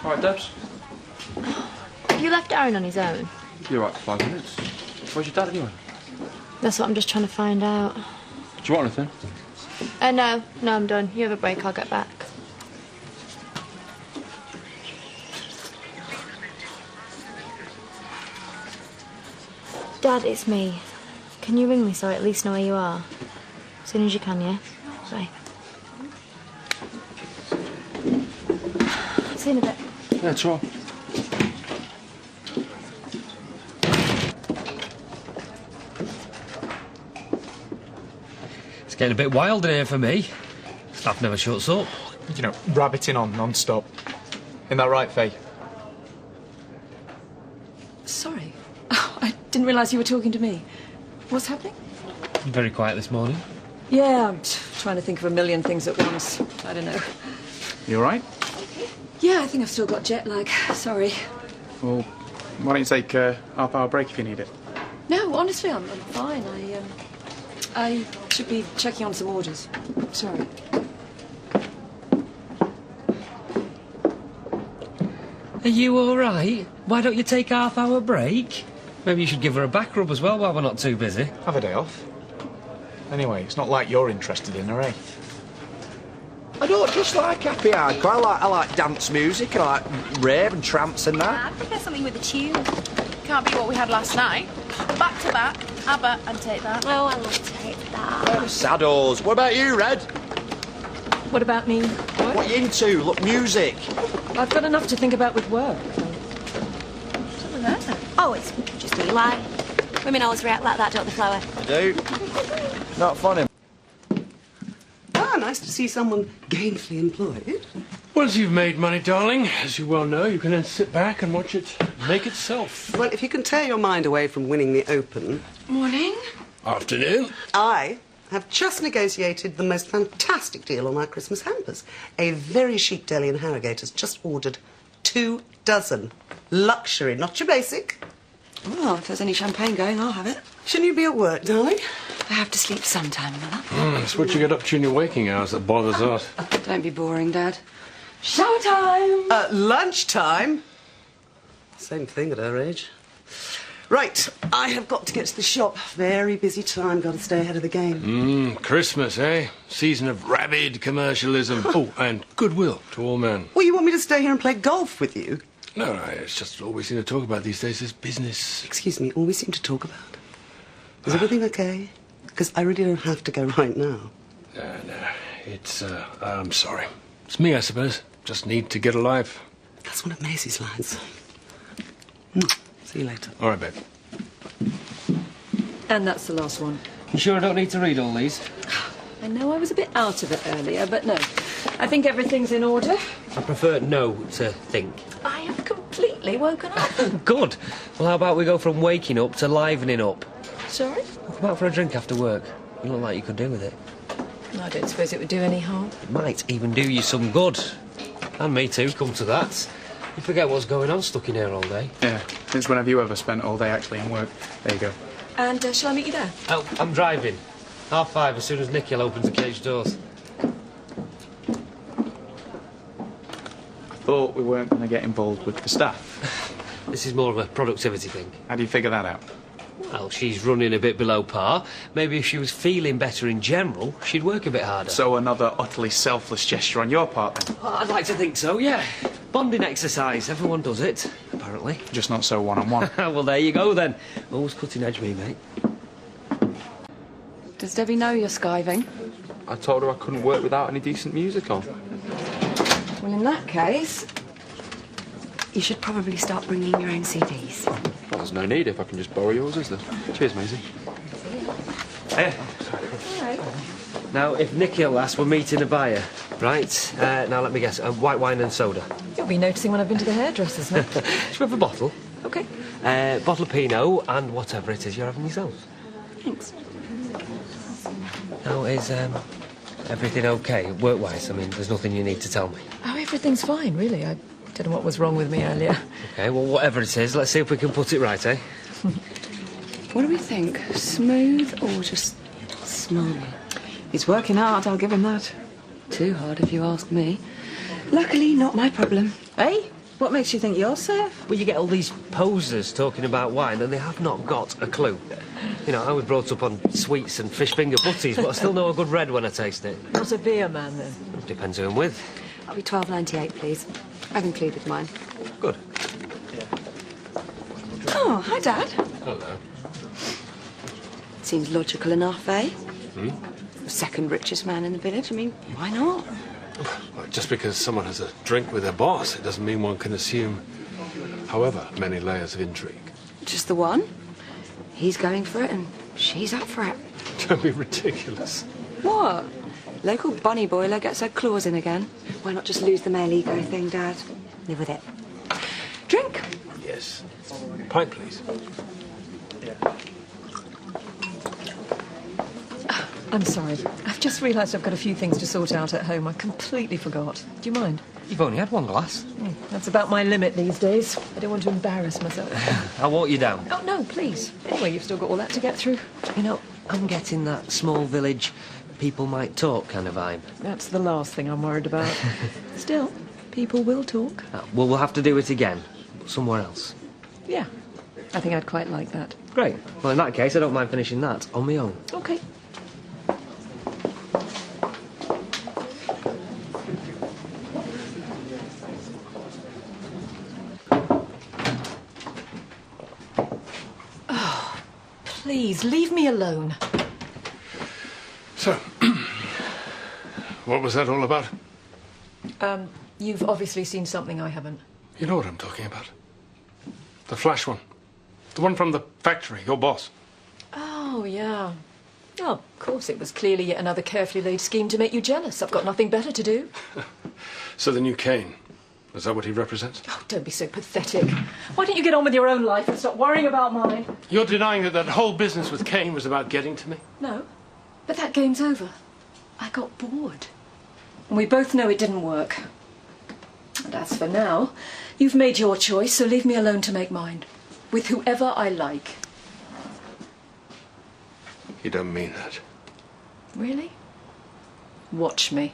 All right, Debs. Have you left Aaron on his own? You're right for 5 minutes. Where's your dad anyway? That's what I'm just trying to find out. Do you want anything? No, I'm done. You have a break, I'll get back. Dad, it's me. Can you ring me so I at least know where you are? As soon as you can, yeah? Bye. See you in a bit. Yeah, try. It's getting a bit wild in here for me. Staff never shuts up. You know, rabbiting on non-stop. Isn't that right, Faye? Sorry. Oh, I didn't realise you were talking to me. What's happening? You're very quiet this morning. Yeah, I'm trying to think of a million things at once. I don't know. You all right? Yeah, I think I've still got jet lag. Sorry. Well, why don't you take a half-hour break if you need it? No, honestly, I'm fine. I should be checking on some orders. Sorry. Are you all right? Why don't you take a half-hour break? Maybe you should give her a back rub as well while we're not too busy. Have a day off. Anyway, it's not like you're interested in her, eh? I don't just like happy hardcore. I like dance music. I like rave and trance and that. I prefer something with a tune. Can't be what we had last night. Back to back, ABBA and Take That. Oh, I love Take That. Saddos. What about you, Red? What about me? What? What are you into? Look, music. I've got enough to think about with work. Something there. Oh, it's just me. Why? Women always react like that, don't they, Flower? I do. Not funny. Ah, nice to see someone gainfully employed. Once you've made money, darling, as you well know, you can then sit back and watch it make itself. Well, if you can tear your mind away from winning the Open... Morning. Afternoon. I have just negotiated the most fantastic deal on our Christmas hampers. A very chic deli in Harrogate has just ordered 2 dozen. Luxury, not your basic. Well, if there's any champagne going, I'll have it. Shouldn't you be at work, darling? I have to sleep sometime, Mother. That's what you get up to in your waking hours that bothers us. Don't be boring, Dad. Showtime! Lunchtime? Same thing at her age. Right, I have got to get to the shop. Very busy time, got to stay ahead of the game. Christmas, eh? Season of rabid commercialism. Oh, and goodwill to all men. Well, you want me to stay here and play golf with you? No, it's just all we seem to talk about these days is business. Excuse me, all we seem to talk about. Is everything okay? Because I really don't have to go right now. No, it's, I'm sorry. It's me, I suppose. Just need to get a life. That's one of Maisie's lines. See you later. All right, babe. And that's the last one. You sure I don't need to read all these? I know I was a bit out of it earlier, but no. I think everything's in order. I prefer no to think. I have completely woken up. Good. Well, how about we go from waking up to livening up? Sorry? We'll come out for a drink after work. You look like you could do with it. I don't suppose it would do any harm. It might even do you some good. And me too, come to that. You forget what's going on stuck in here all day. Yeah. Since when have you ever spent all day actually in work? There you go. And shall I meet you there? Oh, I'm driving. 5:30 as soon as Nikhil opens the cage doors. I thought we weren't going to get involved with the staff. This is more of a productivity thing. How do you figure that out? Well, she's running a bit below par. Maybe if she was feeling better in general, she'd work a bit harder. So another utterly selfless gesture on your part, then? Well, I'd like to think so, yeah. Bonding exercise. Everyone does it, apparently. Just not so one-on-one. Well, there you go, then. Always cutting edge me, mate. Does Debbie know you're skiving? I told her I couldn't work without any decent music on. Well, in that case, you should probably start bringing your own CDs. Well, there's no need if I can just borrow yours, is there? Cheers, Maisie. Hey. All right. Now, if Nikhil asks, we're meeting a buyer, right? Now, let me guess. White wine and soda. You'll be noticing when I've been to the hairdressers now. Should we have a bottle? OK. Bottle of Pinot and whatever it is you're having yourself. Thanks. Now, is everything okay, work-wise? I mean, there's nothing you need to tell me. Oh, everything's fine, really. I don't know what was wrong with me earlier. OK, well, whatever it is, let's see if we can put it right, eh? What do we think? Smooth or just smarmy? He's working hard, I'll give him that. Too hard, if you ask me. Luckily, not my problem. Eh? What makes you think you're safe? Well, you get all these posers talking about wine and they have not got a clue. You know, I was brought up on sweets and fish finger butties, but I still know a good red when I taste it. Not a beer man, then. Depends who I'm with. I'll be $12.98, please. I've included mine. Good. Oh, hi, Dad. Hello. Seems logical enough, eh? The second richest man in the village. I mean, why not? Well, just because someone has a drink with their boss, it doesn't mean one can assume however many layers of intrigue. Just the one. He's going for it and she's up for it. Don't be ridiculous. What? Local bunny boiler gets her claws in again. Why not just lose the male ego thing, Dad? Live with it. Drink? Yes. Pint, please. I'm sorry. I've just realised I've got a few things to sort out at home. I completely forgot. Do you mind? You've only had one glass. That's about my limit these days. I don't want to embarrass myself. I'll walk you down. Oh, no, please. Anyway, you've still got all that to get through. You know, I'm getting that small village, people might talk kind of vibe. That's the last thing I'm worried about. Still, people will talk. Well, we'll have to do it again, but somewhere else. Yeah, I think I'd quite like that. Great. Well, in that case, I don't mind finishing that on my own. OK. Oh, please, leave me alone. So, what was that all about? You've obviously seen something I haven't. You know what I'm talking about. The flash one. The one from the factory, your boss. Oh, yeah. Oh, of course, it was clearly yet another carefully laid scheme to make you jealous. I've got nothing better to do. So the new Kane, is that what he represents? Oh, don't be so pathetic. Why don't you get on with your own life and stop worrying about mine? You're denying that that whole business with Kane was about getting to me? No, but that game's over. I got bored. And we both know it didn't work. And as for now, you've made your choice, so leave me alone to make mine. With whoever I like. You don't mean that. Really? Watch me.